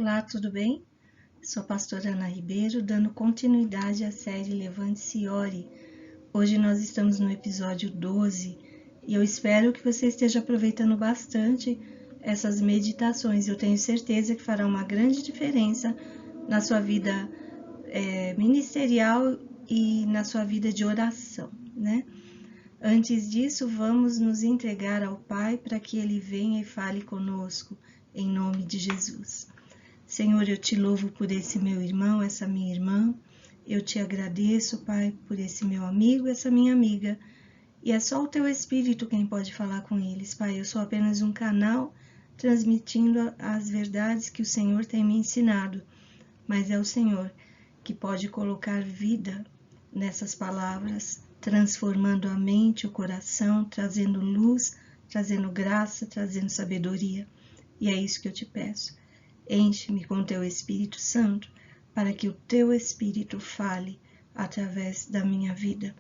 Olá, tudo bem? Sou a pastora Ana Ribeiro, dando continuidade à série Levante-se e Ore. Hoje nós estamos no episódio 12 e eu espero que você esteja aproveitando bastante essas meditações. Eu tenho certeza que fará uma grande diferença na sua vida ministerial e na sua vida de oração, né? Antes disso, vamos nos entregar ao Pai para que Ele venha e fale conosco, em nome de Jesus. Senhor, eu te louvo por esse meu irmão, essa minha irmã. Eu te agradeço, Pai, por esse meu amigo, essa minha amiga. E é só o teu Espírito quem pode falar com eles, Pai. Eu sou apenas um canal transmitindo as verdades que o Senhor tem me ensinado. Mas é o Senhor que pode colocar vida nessas palavras, transformando a mente, o coração, trazendo luz, trazendo graça, trazendo sabedoria. E é isso que eu te peço. Enche-me com o teu Espírito Santo, para que o teu Espírito fale através da minha vida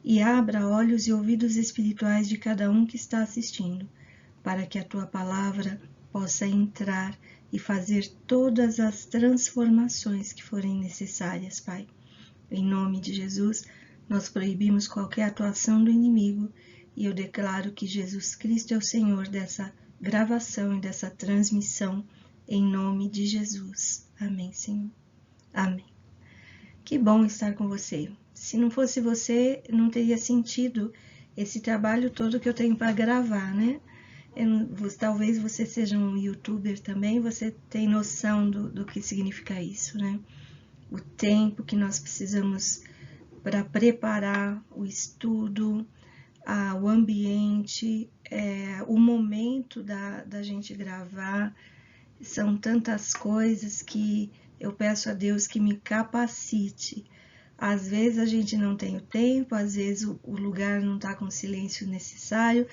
e abra olhos e ouvidos espirituais de cada um que está assistindo, para que a tua palavra possa entrar e fazer todas as transformações que forem necessárias, Pai. Em nome de Jesus, nós proibimos qualquer atuação do inimigo e eu declaro que Jesus Cristo é o Senhor dessa gravação e dessa transmissão. Em nome de Jesus. Amém, Senhor. Amém. Que bom estar com você. Se não fosse você, não teria sentido esse trabalho todo que eu tenho para gravar, né? Talvez você seja um youtuber também, você tem noção do que significa isso, né? O tempo que nós precisamos para preparar o estudo, o ambiente, o momento da gente gravar. São tantas coisas que eu peço a Deus que me capacite. Às vezes a gente não tem o tempo, às vezes o lugar não está com o silêncio necessário,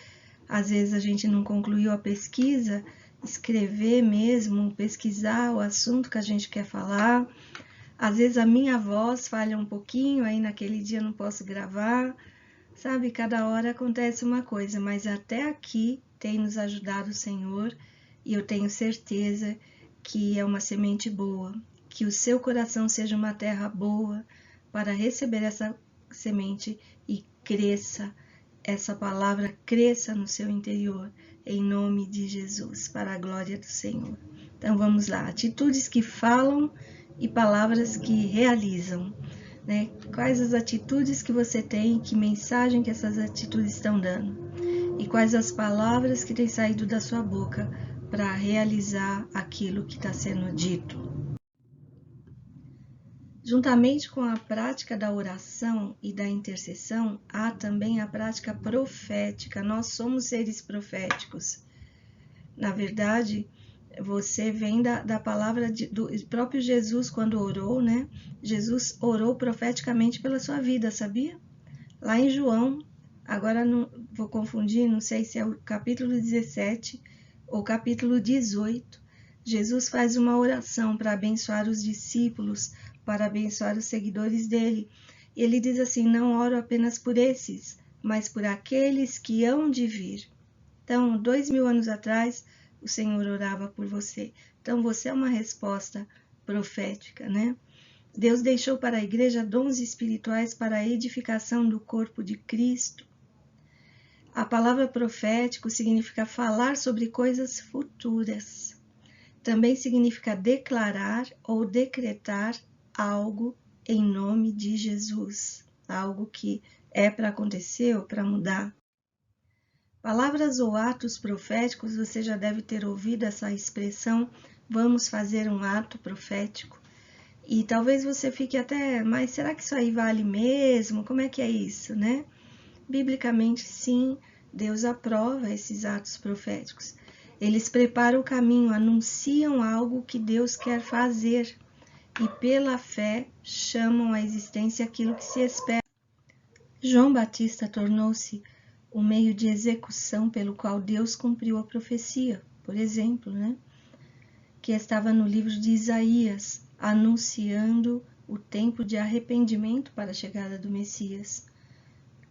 às vezes a gente não concluiu a pesquisa, escrever mesmo, pesquisar o assunto que a gente quer falar. Às vezes a minha voz falha um pouquinho, aí naquele dia eu não posso gravar. Sabe, cada hora acontece uma coisa, mas até aqui tem nos ajudado o Senhor. E eu tenho certeza que é uma semente boa, que o seu coração seja uma terra boa para receber essa semente e cresça, essa palavra cresça no seu interior, em nome de Jesus, para a glória do Senhor. Então vamos lá, atitudes que falam e palavras que realizam, né? Quais as atitudes que você tem, que mensagem que essas atitudes estão dando? E quais as palavras que têm saído da sua boca para realizar aquilo que está sendo dito. Juntamente com a prática da oração e da intercessão, há também a prática profética. Nós somos seres proféticos. Na verdade, você vem da palavra do próprio Jesus quando orou, né? Jesus orou profeticamente pela sua vida, sabia? Lá em João, agora não vou confundir, não sei se é o capítulo 17 ou capítulo 18, Jesus faz uma oração para abençoar os discípulos, para abençoar os seguidores dele. E ele diz assim: não oro apenas por esses, mas por aqueles que hão de vir. Então, 2000 anos atrás, o Senhor orava por você. Então, você é uma resposta profética, né? Deus deixou para a igreja dons espirituais para a edificação do corpo de Cristo. A palavra profético significa falar sobre coisas futuras. Também significa declarar ou decretar algo em nome de Jesus. Algo que é para acontecer ou para mudar. Palavras ou atos proféticos, você já deve ter ouvido essa expressão, vamos fazer um ato profético. E talvez você fique até, mas será que isso aí vale mesmo? Como é que é isso, né? Biblicamente, sim, Deus aprova esses atos proféticos. Eles preparam o caminho, anunciam algo que Deus quer fazer e pela fé chamam à existência aquilo que se espera. João Batista tornou-se o meio de execução pelo qual Deus cumpriu a profecia, por exemplo, né? Que estava no livro de Isaías, anunciando o tempo de arrependimento para a chegada do Messias.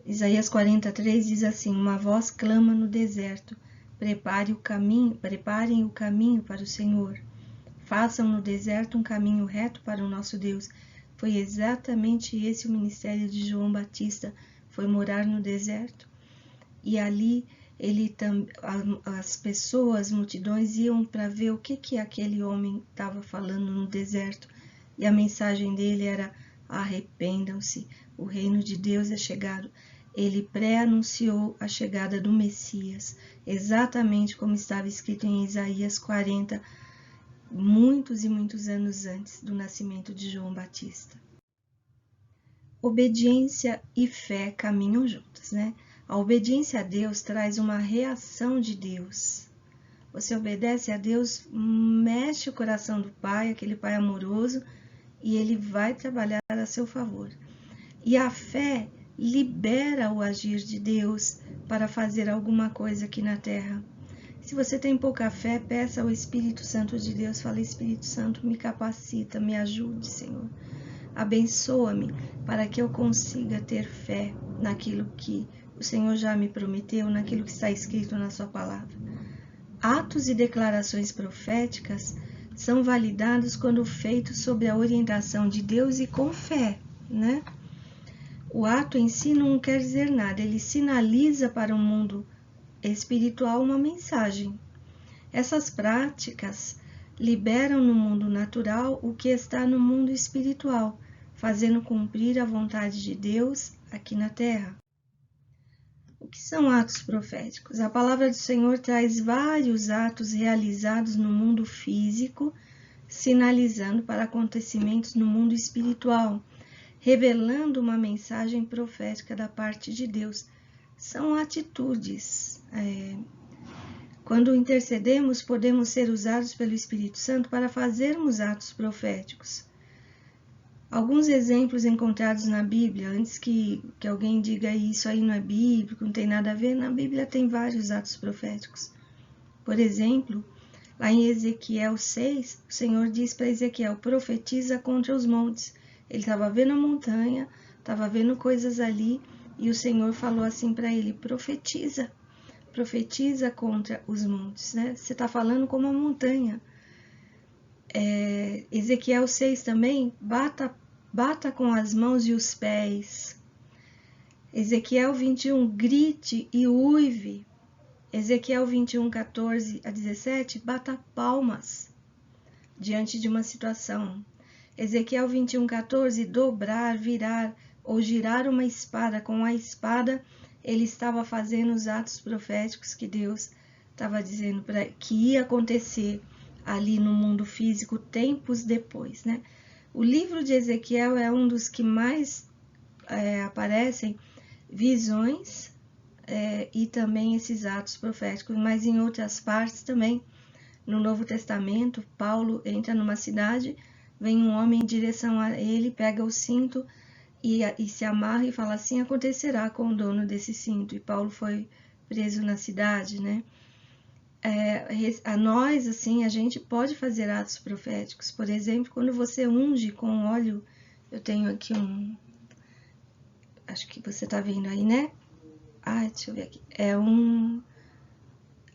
Isaías 43 diz assim: uma voz clama no deserto, preparem o caminho para o Senhor, façam no deserto um caminho reto para o nosso Deus. Foi exatamente esse o ministério de João Batista, foi morar no deserto. E ali as pessoas, as multidões iam para ver o que aquele homem estava falando no deserto. E a mensagem dele era: arrependam-se, o reino de Deus é chegado. Ele pré-anunciou a chegada do Messias, exatamente como estava escrito em Isaías 40, muitos e muitos anos antes do nascimento de João Batista. Obediência e fé caminham juntas, né? A obediência a Deus traz uma reação de Deus. Você obedece a Deus, mexe o coração do Pai, aquele Pai amoroso, e Ele vai trabalhar a seu favor. E a fé libera o agir de Deus para fazer alguma coisa aqui na terra. Se você tem pouca fé, peça ao Espírito Santo de Deus, fala: Espírito Santo, me capacita, me ajude, Senhor. Abençoa-me para que eu consiga ter fé naquilo que o Senhor já me prometeu, naquilo que está escrito na sua palavra. Atos e declarações proféticas são validados quando feitos sob a orientação de Deus e com fé, né? O ato em si não quer dizer nada, ele sinaliza para o mundo espiritual uma mensagem. Essas práticas liberam no mundo natural o que está no mundo espiritual, fazendo cumprir a vontade de Deus aqui na terra. O que são atos proféticos? A palavra do Senhor traz vários atos realizados no mundo físico, sinalizando para acontecimentos no mundo espiritual, revelando uma mensagem profética da parte de Deus. São atitudes. Quando intercedemos, podemos ser usados pelo Espírito Santo para fazermos atos proféticos. Alguns exemplos encontrados na Bíblia, antes que alguém diga isso aí não é bíblico, não tem nada a ver, na Bíblia tem vários atos proféticos. Por exemplo, lá em Ezequiel 6, o Senhor diz para Ezequiel: profetiza contra os montes. Ele estava vendo a montanha, estava vendo coisas ali, e o Senhor falou assim para ele: profetiza contra os montes, né? Você está falando como a montanha. Ezequiel 6 também, bata com as mãos e os pés. Ezequiel 21, grite e uive. Ezequiel 21, 14 a 17, bata palmas diante de uma situação. Ezequiel 21, 14, dobrar, virar ou girar uma espada. Com a espada, ele estava fazendo os atos proféticos que Deus estava dizendo que ia acontecer ali no mundo físico tempos depois, né? O livro de Ezequiel é um dos que mais aparecem visões e também esses atos proféticos, mas em outras partes também. No Novo Testamento, Paulo entra numa cidade, vem um homem em direção a ele, pega o cinto e se amarra e fala: assim acontecerá com o dono desse cinto. E Paulo foi preso na cidade, né? A nós, assim, a gente pode fazer atos proféticos. Por exemplo, quando você unge com óleo, eu tenho aqui acho que você tá vendo aí, né? Deixa eu ver aqui.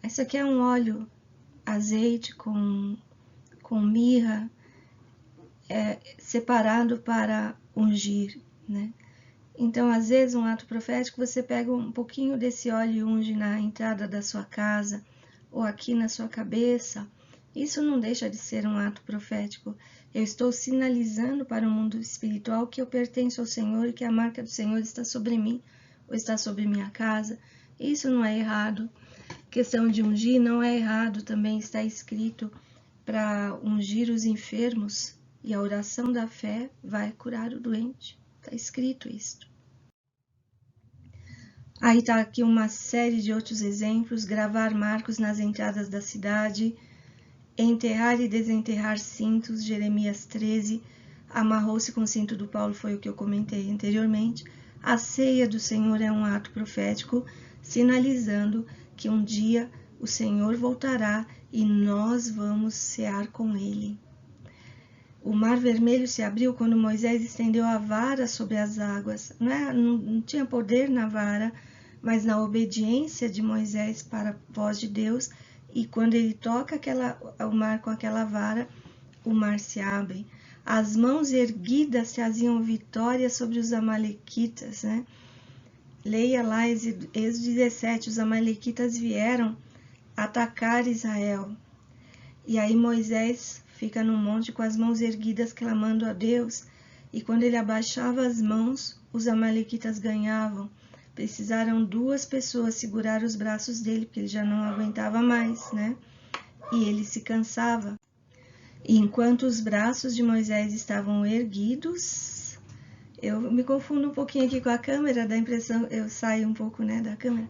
Isso aqui é um óleo, azeite com mirra, separado para ungir, né? Então, às vezes, um ato profético, você pega um pouquinho desse óleo e unge na entrada da sua casa, ou aqui na sua cabeça. Isso não deixa de ser um ato profético. Eu estou sinalizando para o mundo espiritual que eu pertenço ao Senhor e que a marca do Senhor está sobre mim, ou está sobre minha casa. Isso não é errado. A questão de ungir não é errado, também está escrito para ungir os enfermos, e a oração da fé vai curar o doente. Está escrito isso. Aí está aqui uma série de outros exemplos: gravar marcos nas entradas da cidade, enterrar e desenterrar cintos, Jeremias 13, amarrou-se com o cinto do Paulo, foi o que eu comentei anteriormente. A ceia do Senhor é um ato profético, sinalizando que um dia o Senhor voltará e nós vamos cear com ele. O Mar Vermelho se abriu quando Moisés estendeu a vara sobre as águas. Não tinha poder na vara, mas na obediência de Moisés para a voz de Deus. E quando ele toca o mar com aquela vara, o mar se abre. As mãos erguidas traziam vitória sobre os amalequitas, né? Leia lá Êxodo 17, os amalequitas vieram atacar Israel. E aí Moisés fica no monte com as mãos erguidas clamando a Deus. E quando ele abaixava as mãos, os amalequitas ganhavam. Precisaram 2 pessoas segurar os braços dele, porque ele já não aguentava mais, né? E ele se cansava. E enquanto os braços de Moisés estavam erguidos, eu me confundo um pouquinho aqui com a câmera, dá a impressão, eu saio um pouco, né, da câmera.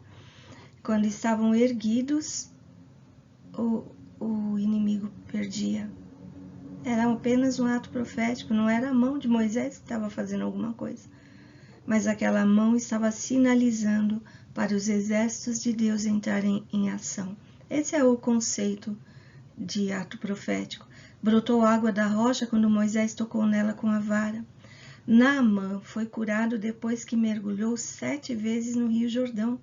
Quando estavam erguidos, o inimigo perdia. Era apenas um ato profético, não era a mão de Moisés que estava fazendo alguma coisa. Mas aquela mão estava sinalizando para os exércitos de Deus entrarem em ação. Esse é o conceito de ato profético. Brotou água da rocha quando Moisés tocou nela com a vara. Naamã foi curado depois que mergulhou 7 vezes no Rio Jordão.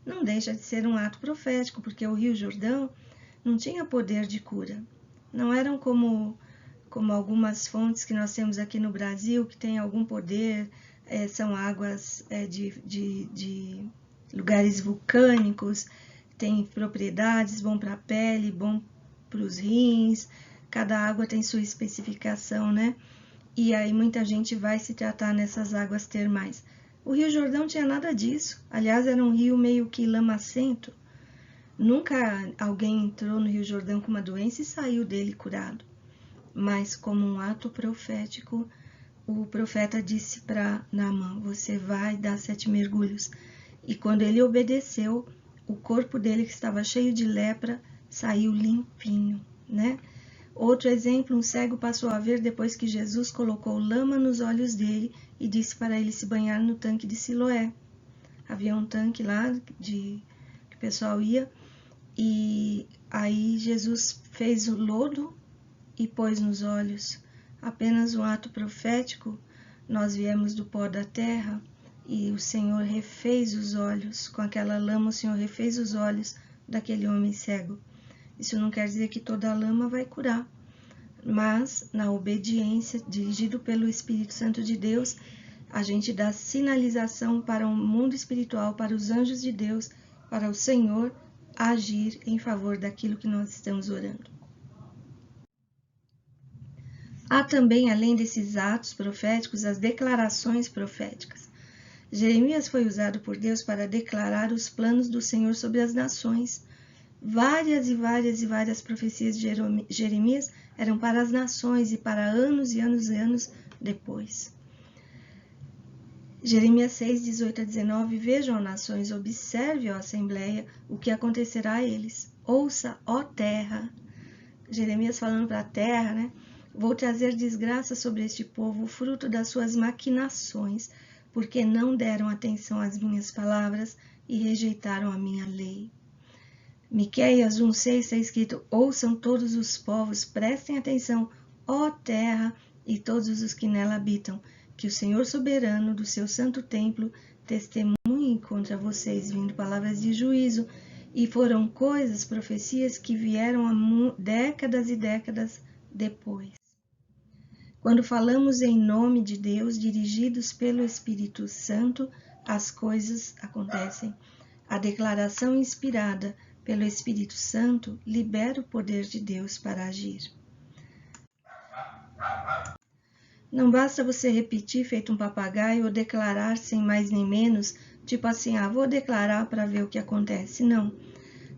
Não deixa de ser um ato profético, porque o Rio Jordão não tinha poder de cura. Não eram como algumas fontes que nós temos aqui no Brasil, que tem algum poder, são águas de lugares vulcânicos, tem propriedades, bom para a pele, bom para os rins, cada água tem sua especificação, né? E aí muita gente vai se tratar nessas águas termais. O Rio Jordão tinha nada disso, aliás era um rio meio que lamacento. Nunca alguém entrou no Rio Jordão com uma doença e saiu dele curado. Mas como um ato profético, o profeta disse para Naamã, você vai dar 7 mergulhos. E quando ele obedeceu, o corpo dele que estava cheio de lepra saiu limpinho, né? Outro exemplo, um cego passou a ver depois que Jesus colocou lama nos olhos dele e disse para ele se banhar no tanque de Siloé. Havia um tanque lá que o pessoal ia, e aí Jesus fez o lodo e pôs nos olhos. Apenas um ato profético, nós viemos do pó da terra e o Senhor refez os olhos, com aquela lama o Senhor refez os olhos daquele homem cego. Isso não quer dizer que toda a lama vai curar, mas na obediência, dirigido pelo Espírito Santo de Deus, a gente dá sinalização para o mundo espiritual, para os anjos de Deus, para o Senhor agir em favor daquilo que nós estamos orando. Há também, além desses atos proféticos, as declarações proféticas. Jeremias foi usado por Deus para declarar os planos do Senhor sobre as nações. Várias e várias profecias de Jeremias eram para as nações e para anos e anos e anos depois. Jeremias 6, 18 a 19, vejam, nações, observe, ó Assembleia, o que acontecerá a eles. Ouça, ó terra. Jeremias falando para a terra, né? Vou trazer desgraça sobre este povo, fruto das suas maquinações, porque não deram atenção às minhas palavras e rejeitaram a minha lei. Miqueias 1,6 está escrito, ouçam todos os povos, prestem atenção, ó terra e todos os que nela habitam, que o Senhor soberano do seu santo templo testemunhe contra vocês, vindo palavras de juízo, e foram coisas, profecias que vieram há décadas e décadas depois. Quando falamos em nome de Deus, dirigidos pelo Espírito Santo, as coisas acontecem. A declaração inspirada pelo Espírito Santo libera o poder de Deus para agir. Não basta você repetir feito um papagaio ou declarar sem mais nem menos, tipo assim, vou declarar para ver o que acontece. Não.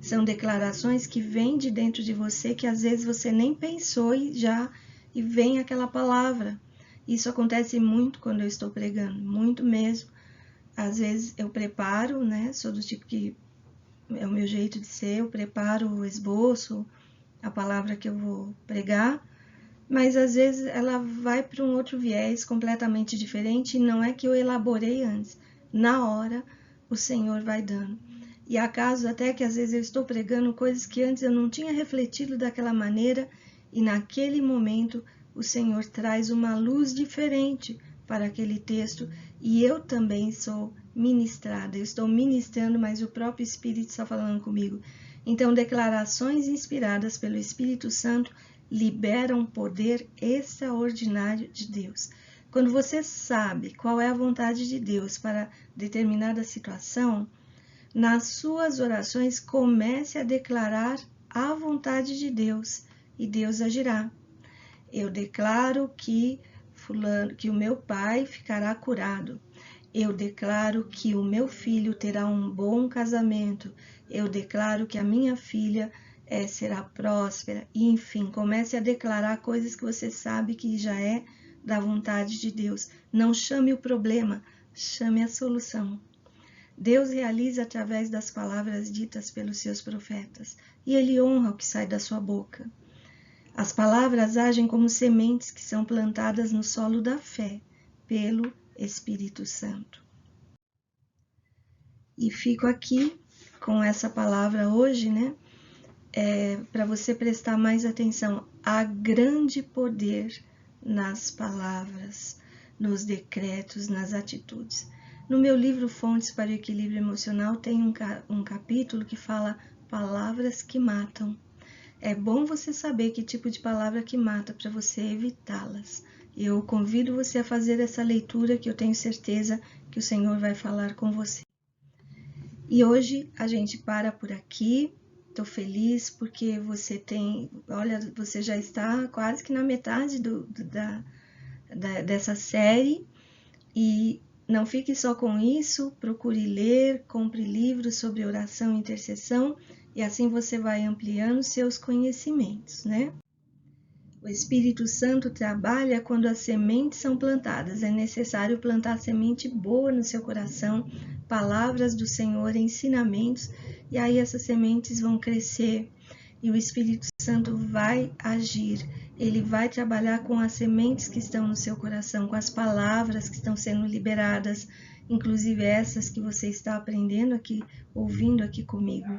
São declarações que vêm de dentro de você que às vezes você nem pensou e vem aquela palavra. Isso acontece muito quando eu estou pregando, muito mesmo. Às vezes eu preparo, né? Sou do tipo que é o meu jeito de ser, eu preparo o esboço, a palavra que eu vou pregar, mas às vezes ela vai para um outro viés completamente diferente e não é que eu elaborei antes. Na hora, o Senhor vai dando. E há casos até que às vezes eu estou pregando coisas que antes eu não tinha refletido daquela maneira e naquele momento o Senhor traz uma luz diferente para aquele texto e eu também sou ministrada. Eu estou ministrando, mas o próprio Espírito está falando comigo. Então, declarações inspiradas pelo Espírito Santo libera um poder extraordinário de Deus. Quando você sabe qual é a vontade de Deus para determinada situação, nas suas orações comece a declarar a vontade de Deus e Deus agirá. Eu declaro que o meu pai ficará curado. Eu declaro que o meu filho terá um bom casamento. Eu declaro que a minha filha será próspera. E, enfim, comece a declarar coisas que você sabe que já é da vontade de Deus. Não chame o problema, chame a solução. Deus realiza através das palavras ditas pelos seus profetas, e Ele honra o que sai da sua boca. As palavras agem como sementes que são plantadas no solo da fé, pelo Espírito Santo. E fico aqui com essa palavra hoje, né? Para você prestar mais atenção. Há grande poder nas palavras, nos decretos, nas atitudes. No meu livro Fontes para o Equilíbrio Emocional tem um capítulo que fala palavras que matam. É bom você saber que tipo de palavra que mata para você evitá-las. Eu convido você a fazer essa leitura que eu tenho certeza que o Senhor vai falar com você. E hoje a gente para por aqui. Estou feliz porque você você já está quase que na metade dessa série. E não fique só com isso, procure ler, compre livros sobre oração e intercessão, e assim você vai ampliando seus conhecimentos, né? O Espírito Santo trabalha quando as sementes são plantadas. É necessário plantar semente boa no seu coração, palavras do Senhor, ensinamentos, e aí essas sementes vão crescer e o Espírito Santo vai agir. Ele vai trabalhar com as sementes que estão no seu coração, com as palavras que estão sendo liberadas, inclusive essas que você está aprendendo aqui, ouvindo aqui comigo.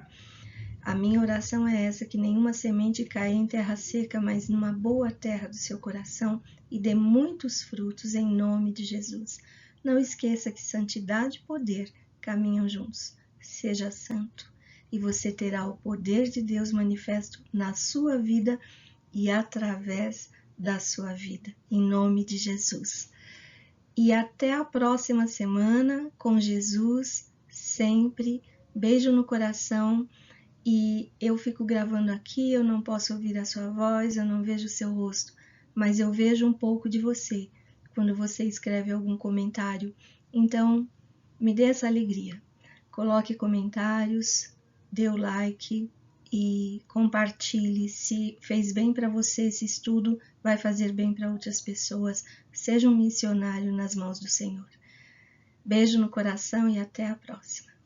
A minha oração é essa, que nenhuma semente caia em terra seca, mas numa boa terra do seu coração e dê muitos frutos em nome de Jesus. Não esqueça que santidade e poder caminham juntos. Seja santo e você terá o poder de Deus manifesto na sua vida e através da sua vida, em nome de Jesus. E até a próxima semana com Jesus, sempre. Beijo no coração. E eu fico gravando aqui, eu não posso ouvir a sua voz, eu não vejo o seu rosto, mas eu vejo um pouco de você quando você escreve algum comentário. Então, me dê essa alegria. Coloque comentários, dê o like e compartilhe. Se fez bem para você esse estudo, vai fazer bem para outras pessoas. Seja um missionário nas mãos do Senhor. Beijo no coração e até a próxima.